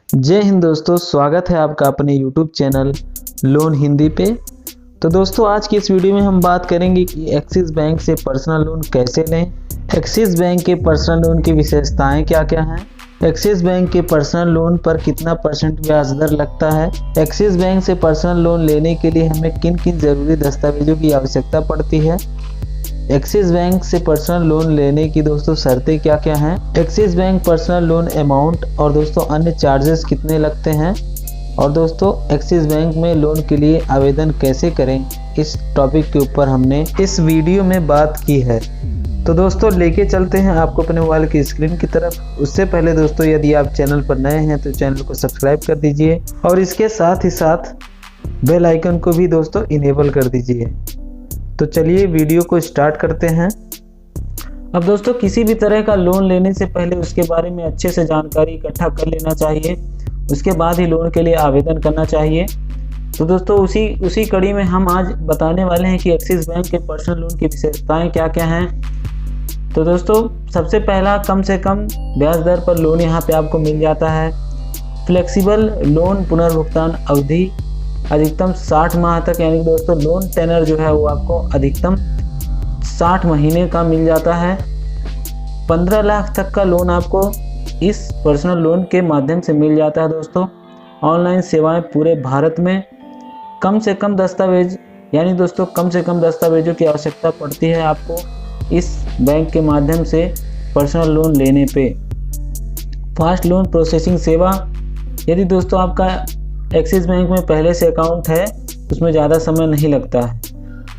जय हिंद दोस्तों, स्वागत है आपका अपने YouTube चैनल लोन हिंदी पे। तो दोस्तों आज की इस वीडियो में हम बात करेंगे कि एक्सिस बैंक से पर्सनल लोन कैसे लें, एक्सिस बैंक के पर्सनल लोन की विशेषताएं क्या क्या हैं, एक्सिस बैंक के पर्सनल लोन पर कितना % ब्याज दर लगता है, एक्सिस बैंक से पर्सनल लोन लेने के लिए हमें किन किन ज़रूरी दस्तावेजों की आवश्यकता पड़ती है, एक्सिस बैंक से पर्सनल लोन लेने की दोस्तों शर्तें क्या क्या हैं, axis bank personal loan amount और दोस्तों अन्य चार्जेस कितने लगते हैं, और दोस्तों एक्सिस बैंक में लोन के लिए आवेदन कैसे करें, इस टॉपिक के ऊपर हमने इस वीडियो में बात की है। तो दोस्तों लेके चलते हैं आपको अपने मोबाइल की स्क्रीन की तरफ। उससे पहले दोस्तों यदि आप चैनल पर नए हैं तो चैनल को सब्सक्राइब कर दीजिए और इसके साथ ही साथ बेल आइकन को भी दोस्तों इनेबल कर दीजिए। तो चलिए वीडियो को स्टार्ट करते हैं। अब दोस्तों किसी भी तरह का लोन लेने से पहले उसके बारे में अच्छे से जानकारी इकट्ठा कर लेना चाहिए, उसके बाद ही लोन के लिए आवेदन करना चाहिए। तो दोस्तों उसी कड़ी में हम आज बताने वाले हैं कि एक्सिस बैंक के पर्सनल लोन की विशेषताएं क्या क्या हैं। तो दोस्तों सबसे पहला, कम से कम ब्याज दर पर लोन यहाँ पे आपको मिल जाता है। फ्लेक्सिबल लोन पुनर्भुगतान अवधि अधिकतम 60 माह तक, यानी कि दोस्तों लोन टेनर जो है वो आपको अधिकतम 60 महीने का मिल जाता है। 15 लाख तक का लोन आपको इस पर्सनल लोन के माध्यम से मिल जाता है। दोस्तों ऑनलाइन सेवाएं पूरे भारत में। कम से कम दस्तावेज, यानी दोस्तों कम से कम दस्तावेजों की आवश्यकता पड़ती है आपको इस बैंक के माध्यम से पर्सनल लोन लेने पे। फास्ट लोन प्रोसेसिंग सेवा, यदि दोस्तों आपका एक्सिस बैंक में पहले से अकाउंट है उसमें ज़्यादा समय नहीं लगता है।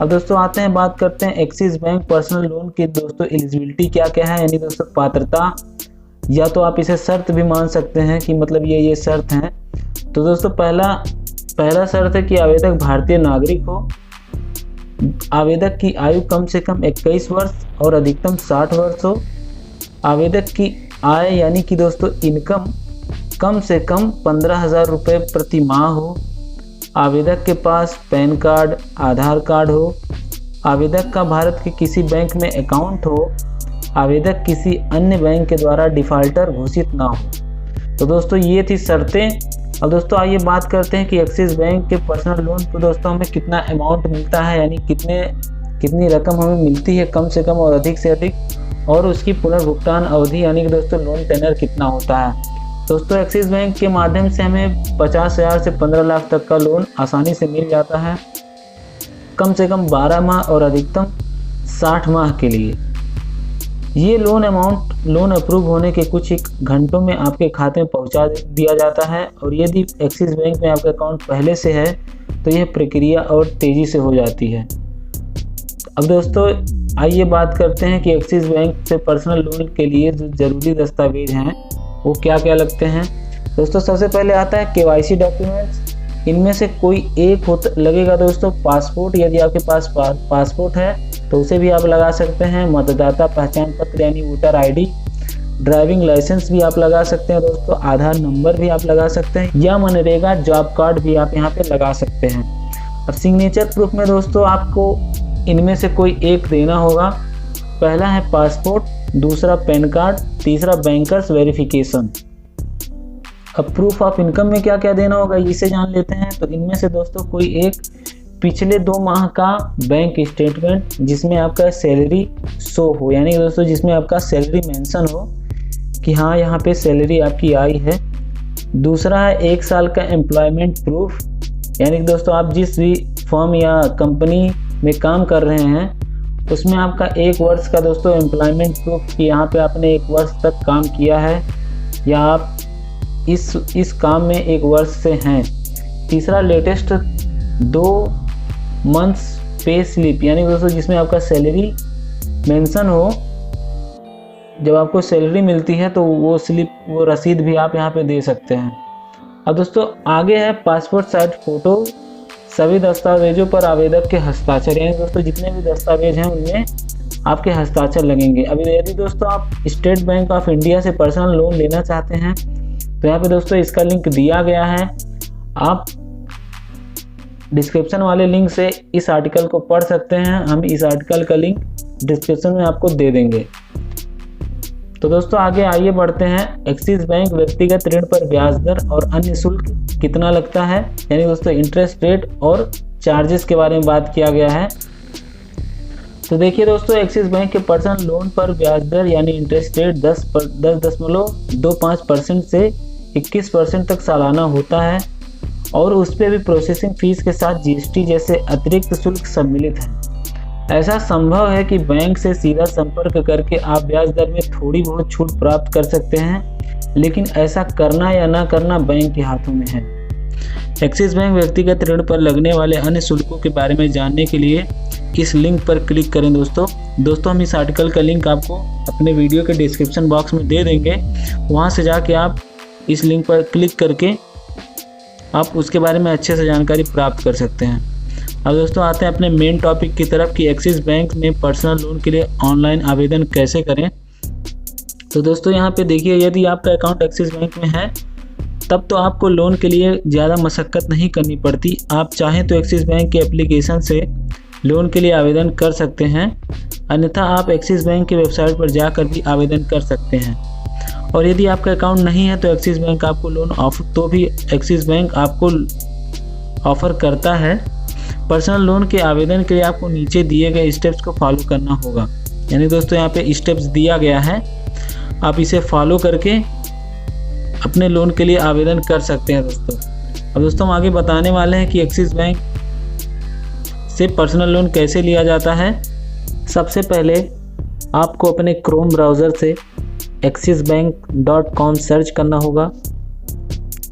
अब दोस्तों आते हैं, बात करते हैं एक्सिस बैंक पर्सनल लोन की दोस्तों एलिजिबिलिटी क्या क्या है, यानी दोस्तों पात्रता, या तो आप इसे शर्त भी मान सकते हैं कि मतलब ये शर्त हैं। तो दोस्तों पहला शर्त है कि आवेदक भारतीय नागरिक हो, आवेदक की आयु कम से कम 21 वर्ष और अधिकतम 60 वर्ष हो, आवेदक की आय यानी कि दोस्तों इनकम कम से कम 15,000 रुपये प्रति माह हो, आवेदक के पास पैन कार्ड, आधार कार्ड हो, आवेदक का भारत के किसी बैंक में अकाउंट हो, आवेदक किसी अन्य बैंक के द्वारा डिफ़ॉल्टर घोषित ना हो। तो दोस्तों ये थी शर्तें। अब दोस्तों आइए बात करते हैं कि एक्सिस बैंक के पर्सनल लोन पर दोस्तों हमें कितना अमाउंट मिलता है, यानी कितनी रकम हमें मिलती है कम से कम और अधिक से अधिक, और उसकी पुनर्भुगतान अवधि यानी कि दोस्तों लोन टेनर कितना होता है। दोस्तों एक्सिस बैंक के माध्यम से हमें 50,000 से 15 लाख तक का लोन आसानी से मिल जाता है, कम से कम 12 माह और अधिकतम 60 माह के लिए। ये लोन अमाउंट लोन अप्रूव होने के कुछ ही घंटों में आपके खाते में पहुंचा दिया जाता है, और यदि एक्सिस बैंक में आपका अकाउंट पहले से है तो यह प्रक्रिया और तेज़ी से हो जाती है। अब दोस्तों आइए बात करते हैं कि एक्सिस बैंक से पर्सनल लोन के लिए जो ज़रूरी दस्तावेज हैं वो क्या क्या लगते हैं। दोस्तों सबसे पहले आता है KYC डॉक्यूमेंट्स। इनमें से कोई एक लगेगा दोस्तों पासपोर्ट, यदि आपके पास पासपोर्ट है तो उसे भी आप लगा सकते हैं। मतदाता पहचान पत्र यानी वोटर ID, ड्राइविंग लाइसेंस भी आप लगा सकते हैं दोस्तों, आधार नंबर भी आप लगा सकते हैं, या मनरेगा जॉब कार्ड भी आप यहाँ पे लगा सकते हैं। अब सिग्नेचर प्रूफ में दोस्तों आपको इनमें से कोई एक देना होगा। पहला है पासपोर्ट, दूसरा पैन कार्ड, तीसरा बैंकर्स वेरिफिकेशन। अब प्रूफ ऑफ इनकम में क्या क्या देना होगा इसे जान लेते हैं। तो इनमें से दोस्तों कोई एक पिछले 2 माह का बैंक स्टेटमेंट जिसमें आपका सैलरी शो हो, यानी दोस्तों जिसमें आपका सैलरी मेंशन हो कि हाँ यहाँ पे सैलरी आपकी आई है। दूसरा है 1 साल का एम्प्लॉयमेंट प्रूफ, यानी दोस्तों आप जिस भी फर्म या कंपनी में काम कर रहे हैं उसमें आपका 1 वर्ष का दोस्तों एम्प्लॉयमेंट प्रूफ कि यहाँ पे आपने 1 वर्ष तक काम किया है या आप इस काम में 1 वर्ष से हैं। तीसरा लेटेस्ट 2 मंथ्स पे स्लिप, यानी दोस्तों जिसमें आपका सैलरी मेंशन हो, जब आपको सैलरी मिलती है तो वो रसीद भी आप यहाँ पे दे सकते हैं। अब दोस्तों आगे है पासपोर्ट साइज फ़ोटो, सभी दस्तावेजों पर आवेदक के हस्ताक्षर, यानी दोस्तों जितने भी दस्तावेज हैं उनमें आपके हस्ताक्षर लगेंगे। अभी यदि दोस्तों आप स्टेट बैंक ऑफ इंडिया से पर्सनल लोन लेना चाहते हैं तो यहाँ पे दोस्तों इसका लिंक दिया गया है, आप डिस्क्रिप्शन वाले लिंक से इस आर्टिकल को पढ़ सकते हैं। हम इस आर्टिकल का लिंक डिस्क्रिप्शन में आपको दे देंगे। तो दोस्तों आगे आइए बढ़ते हैं। एक्सिस बैंक व्यक्तिगत ऋण पर ब्याज दर और अन्य शुल्क कितना लगता है, यानी दोस्तों इंटरेस्ट रेट और चार्जेस के बारे में बात किया गया है। तो देखिए दोस्तों, एक्सिस बैंक के पर्सनल लोन पर ब्याज दर यानी इंटरेस्ट रेट 10.25% से 21% तक सालाना होता है और उस पर भी प्रोसेसिंग फीस के साथ जीएसटी जैसे अतिरिक्त शुल्क सम्मिलित है। ऐसा संभव है कि बैंक से सीधा संपर्क करके आप ब्याज दर में थोड़ी बहुत छूट प्राप्त कर सकते हैं, लेकिन ऐसा करना या ना करना बैंक के हाथों में है। एक्सिस बैंक व्यक्तिगत ऋण पर लगने वाले अन्य शुल्कों के बारे में जानने के लिए इस लिंक पर क्लिक करें। दोस्तों हम इस आर्टिकल का लिंक आपको अपने वीडियो के डिस्क्रिप्शन बॉक्स में दे देंगे। वहां से जाके आप इस लिंक पर क्लिक करके आप उसके बारे में अच्छे से जानकारी प्राप्त कर सकते हैं। अब दोस्तों आते हैं अपने मेन टॉपिक की तरफ कि एक्सिस बैंक में पर्सनल लोन के लिए ऑनलाइन आवेदन कैसे करें। तो दोस्तों यहाँ पे देखिए, यदि आपका अकाउंट एक्सिस बैंक में है तब तो आपको लोन के लिए ज़्यादा मशक्क़त नहीं करनी पड़ती। आप चाहें तो एक्सिस बैंक के एप्लीकेशन से लोन के लिए आवेदन कर सकते हैं, अन्यथा आप एक्सिस बैंक की वेबसाइट पर जाकर भी आवेदन कर सकते हैं। और यदि आपका अकाउंट नहीं है तो एक्सिस बैंक आपको लोन एक्सिस बैंक आपको ऑफ़र करता है। पर्सनल लोन के आवेदन के लिए आपको नीचे दिए गए स्टेप्स को फॉलो करना होगा। यानी दोस्तों यहाँ पे स्टेप्स दिया गया है, आप इसे फॉलो करके अपने लोन के लिए आवेदन कर सकते हैं दोस्तों। अब दोस्तों हम आगे बताने वाले हैं कि एक्सिस बैंक से पर्सनल लोन कैसे लिया जाता है। सबसे पहले आपको अपने क्रोम ब्राउज़र से axisbank.com सर्च करना होगा।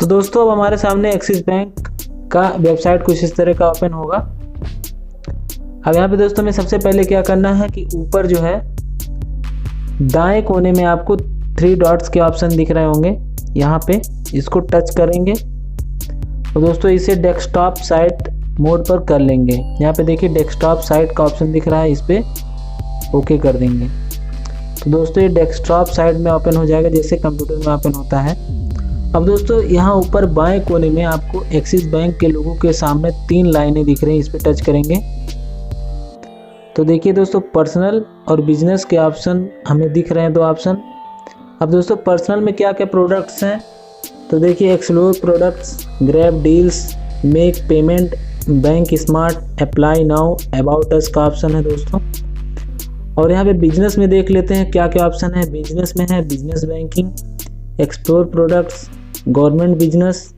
तो दोस्तों अब हमारे सामने एक्सिस बैंक का वेबसाइट कुछ इस तरह का ओपन होगा। अब यहाँ पे दोस्तों में सबसे पहले क्या करना है कि ऊपर जो है दाएं कोने में आपको 3 डॉट्स के ऑप्शन दिख रहे होंगे, यहाँ पे इसको टच करेंगे तो दोस्तों इसे डेस्कटॉप साइट मोड पर कर लेंगे। यहाँ पे देखिए डेस्कटॉप साइट का ऑप्शन दिख रहा है, इस पर ओके कर देंगे। तो दोस्तों ये डेस्कटॉप साइट में ओपन हो जाएगा जैसे कंप्यूटर में ओपन होता है। अब दोस्तों यहाँ ऊपर बाएं कोने में आपको एक्सिस बैंक के लोगों के सामने 3 लाइनें दिख रही हैं, इस पर टच करेंगे तो देखिए दोस्तों पर्सनल और बिजनेस के ऑप्शन हमें दिख रहे हैं 2 ऑप्शन। अब दोस्तों पर्सनल में क्या क्या प्रोडक्ट्स हैं, तो देखिए explore products, grab deals, make payment, bank smart, apply now, about us का ऑप्शन है दोस्तों। और यहाँ पे बिजनेस में देख लेते हैं क्या क्या ऑप्शन है। बिजनेस में है business banking, explore products, government business,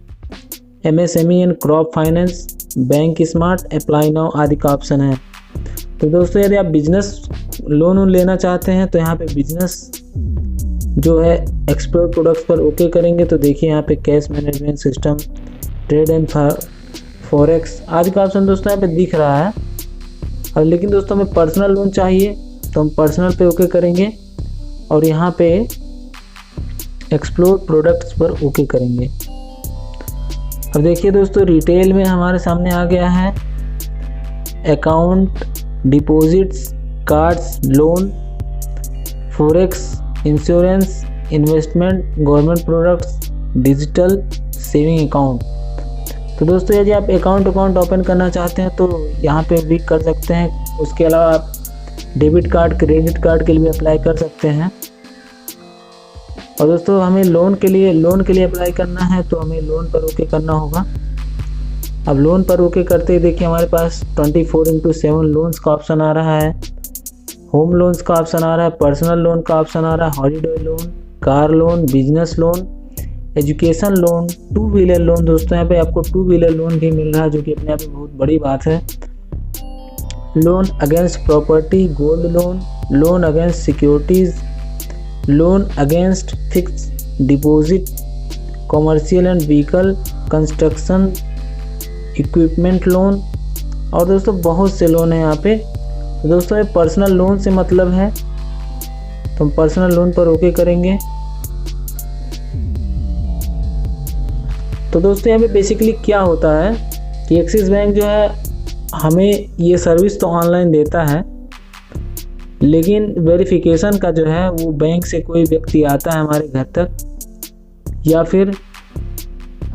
MSME and crop finance, bank smart, apply now आदि का ऑप्शन है। तो दोस्तों यदि आप बिजनेस लोन लेना चाहते हैं तो यहाँ पे बिजनेस जो है एक्सप्लोर प्रोडक्ट्स पर ओके करेंगे तो देखिए यहाँ पे cash management system, trade and forex आदि का ऑप्शन दोस्तों यहाँ पे दिख रहा है। और लेकिन दोस्तों हमें पर्सनल लोन चाहिए तो हम पर्सनल पे ओके करेंगे और यहाँ पे एक्सप्लोर प्रोडक्ट्स पर ओके करेंगे। अब देखिए दोस्तों रिटेल में हमारे सामने आ गया है account, deposits, cards, loan, forex, insurance, investment, government products, digital saving account. तो दोस्तों यदि आप अकाउंट ओपन करना चाहते हैं तो यहाँ पे भी कर सकते हैं। उसके अलावा आप डेबिट कार्ड, क्रेडिट कार्ड के लिए भी अप्लाई कर सकते हैं। और दोस्तों हमें लोन के लिए अप्लाई करना है तो हमें लोन पर ओके करना होगा। अब लोन पर ओके करते ही देखिए हमारे पास 24/7 लोन्स का ऑप्शन आ रहा है, होम लोन्स का ऑप्शन आ रहा है, पर्सनल लोन का ऑप्शन आ रहा है, holiday loan, car loan, business loan, education loan, 2 wheeler loan. दोस्तों यहाँ पे आपको 2 व्हीलर लोन भी मिल रहा है जो कि अपने आप में बहुत बड़ी बात है। Loan against property, gold loan, loan against securities, loan against fixed deposit, commercial and vehicle, construction equipment loan और दोस्तों बहुत से लोन हैं यहाँ पे। तो दोस्तों ये पर्सनल लोन से मतलब है तो हम पर्सनल लोन पर ओके करेंगे। तो दोस्तों यहाँ पे बेसिकली क्या होता है कि एक्सिस बैंक जो है हमें ये सर्विस तो ऑनलाइन देता है, लेकिन वेरिफिकेशन का जो है वो बैंक से कोई व्यक्ति आता है हमारे घर तक या फिर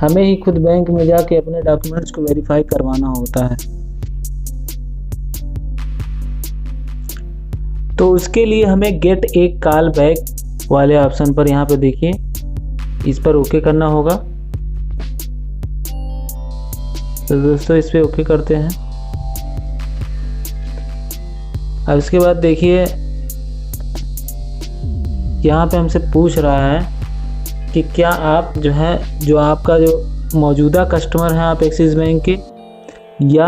हमें ही खुद बैंक में जाके अपने डॉक्यूमेंट्स को वेरीफाई करवाना होता है। तो उसके लिए हमें गेट ए कॉल बैक वाले ऑप्शन पर यहाँ पे देखिए, इस पर ओके करना होगा। तो दोस्तों इस पे ओके करते हैं। अब इसके बाद देखिए यहाँ पे हमसे पूछ रहा है कि क्या आप जो आपका जो मौजूदा कस्टमर हैं आप एक्सिस बैंक के, या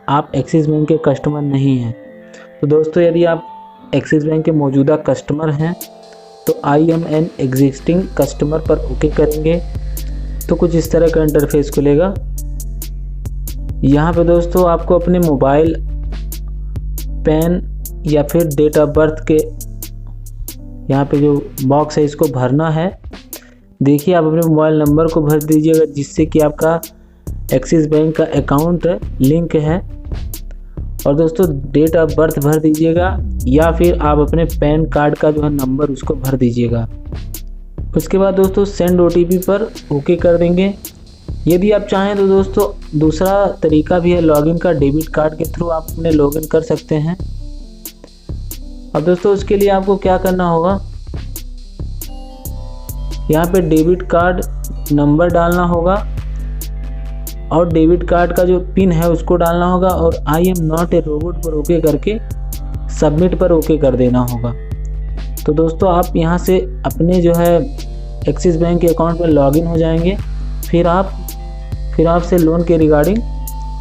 आप एक्सिस बैंक के कस्टमर नहीं हैं। तो दोस्तों यदि आप एक्सिस बैंक के मौजूदा कस्टमर हैं तो I am an existing customer पर ओके करेंगे तो कुछ इस तरह का इंटरफेस खुलेगा। यहाँ पे दोस्तों आपको अपने मोबाइल, पैन या फिर डेट ऑफ बर्थ के यहाँ पे जो बॉक्स है इसको भरना है। देखिए आप अपने मोबाइल नंबर को भर दीजिएगा जिससे कि आपका एक्सिस बैंक का अकाउंट लिंक है, और दोस्तों डेट ऑफ बर्थ भर दीजिएगा, या फिर आप अपने पैन कार्ड का जो है नंबर उसको भर दीजिएगा। उसके बाद दोस्तों सेंड ओटीपी पर ओके कर देंगे। यदि आप चाहें तो दोस्तों दूसरा तरीका भी है लॉगिन का, डेबिट कार्ड के थ्रू आप अपने लॉगिन कर सकते हैं। अब दोस्तों उसके लिए आपको क्या करना होगा, यहाँ पे डेबिट कार्ड नंबर डालना होगा और डेबिट कार्ड का जो पिन है उसको डालना होगा, और I am not a robot पर ओके करके सबमिट पर ओके कर देना होगा। तो दोस्तों आप यहाँ से अपने जो है एक्सिस बैंक के अकाउंट में लॉगिन हो जाएंगे, फिर आपसे लोन के रिगार्डिंग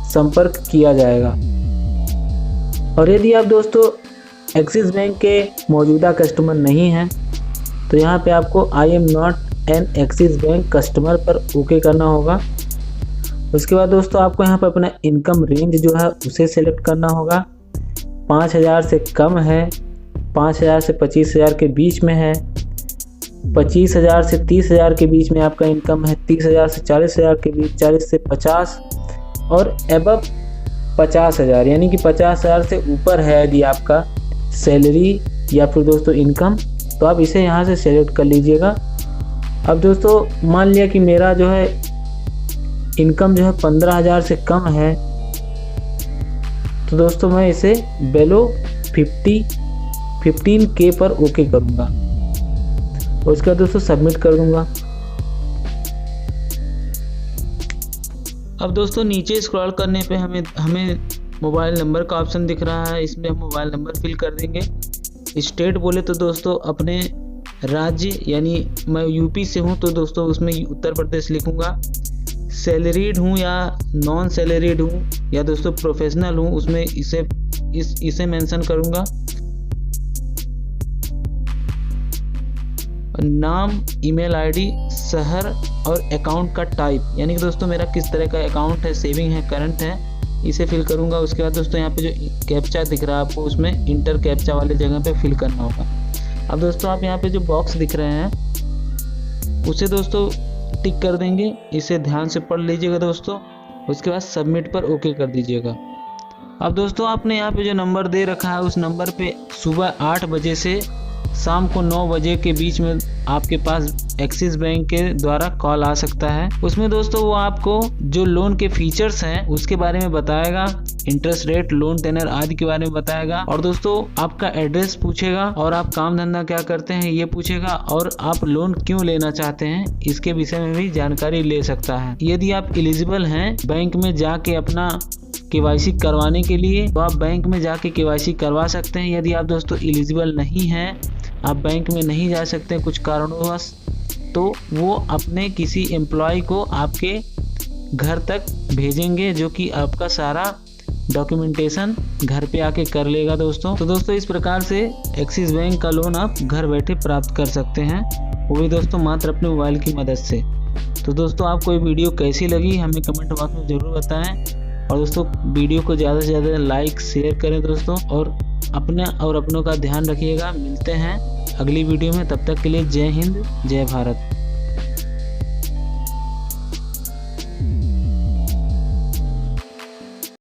संपर्क किया जाएगा। और यदि आप दोस्तों एक्सिस बैंक के मौजूदा कस्टमर नहीं हैं तो यहाँ पे आपको I am not an axis bank customer पर ओके करना होगा। उसके बाद दोस्तों आपको यहाँ पर अपना इनकम रेंज जो है उसे सेलेक्ट करना होगा। 5,000 से कम है, 5,000 से 25,000 के बीच में है, 25,000 से 30,000 के बीच में आपका इनकम है, 30,000 से 40,000 के बीच, 40 से 50 और एबव 50,000, यानी कि 50,000 से ऊपर है यदि आपका सैलरी या फिर दोस्तों इनकम, तो आप इसे यहाँ से सेलेक्ट कर लीजिएगा। अब दोस्तों मान लिया कि मेरा जो है इनकम जो है 15,000 से कम है, तो दोस्तों मैं इसे बेलो 15K पर ओके करूँगा और उसके बाद दोस्तों सबमिट कर दूँगा। अब दोस्तों नीचे स्क्रॉल करने पे हमें मोबाइल नंबर का ऑप्शन दिख रहा है, इसमें हम मोबाइल नंबर फिल कर देंगे। स्टेट बोले तो दोस्तों अपने राज्य, यानी मैं यूपी से हूँ तो दोस्तों उसमें उत्तर प्रदेश लिखूँगा। सैलरीड हूँ या नॉन सैलरीड हूँ या दोस्तों प्रोफेशनल हूँ उसमें इसे मेंशन करूँगा। नाम, ईमेल आईडी, शहर और अकाउंट का टाइप, यानी कि दोस्तों मेरा किस तरह का अकाउंट है, सेविंग है, करंट है, इसे फिल करूंगा। उसके बाद दोस्तों यहाँ पे जो कैप्चा दिख रहा है आपको उसमें इंटर कैप्चा वाले जगह पे फिल करना होगा। अब दोस्तों आप यहाँ पे जो बॉक्स दिख रहे हैं उसे दोस्तों टिक कर देंगे, इसे ध्यान से पढ़ लीजिएगा दोस्तों। उसके बाद सबमिट पर ओके कर दीजिएगा। अब दोस्तों आपने यहाँ पे जो नंबर दे रखा है उस नंबर पे सुबह 8 बजे से शाम को 9 बजे के बीच में आपके पास एक्सिस बैंक के द्वारा कॉल आ सकता है। उसमें दोस्तों वो आपको जो लोन के फीचर्स हैं उसके बारे में बताएगा, इंटरेस्ट रेट, लोन टेनर आदि के बारे में बताएगा, और दोस्तों आपका एड्रेस पूछेगा और आप काम धंधा क्या करते हैं ये पूछेगा, और आप लोन क्यों लेना चाहते हैं इसके विषय में भी जानकारी ले सकता है। यदि आप एलिजिबल हैं बैंक में जाके अपना केवाईसी करवाने के लिए तो आप बैंक में जाके केवाईसी करवा सकते हैं। यदि आप दोस्तों एलिजिबल नहीं हैं, आप बैंक में नहीं जा सकते कुछ कारणवश, तो वो अपने किसी एम्प्लॉय को आपके घर तक भेजेंगे जो कि आपका सारा डॉक्यूमेंटेशन घर पे आके कर लेगा दोस्तों। तो दोस्तों इस प्रकार से एक्सिस बैंक का लोन आप घर बैठे प्राप्त कर सकते हैं, वो भी दोस्तों मात्र अपने मोबाइल की मदद से। तो दोस्तों आपको ये वीडियो कैसी लगी हमें कमेंट बॉक्स में ज़रूर बताएं, और दोस्तों वीडियो को ज़्यादा से ज़्यादा लाइक शेयर करें दोस्तों, और अपनों का ध्यान रखिएगा। मिलते हैं अगली वीडियो में, तब तक के लिए जय हिंद, जय भारत।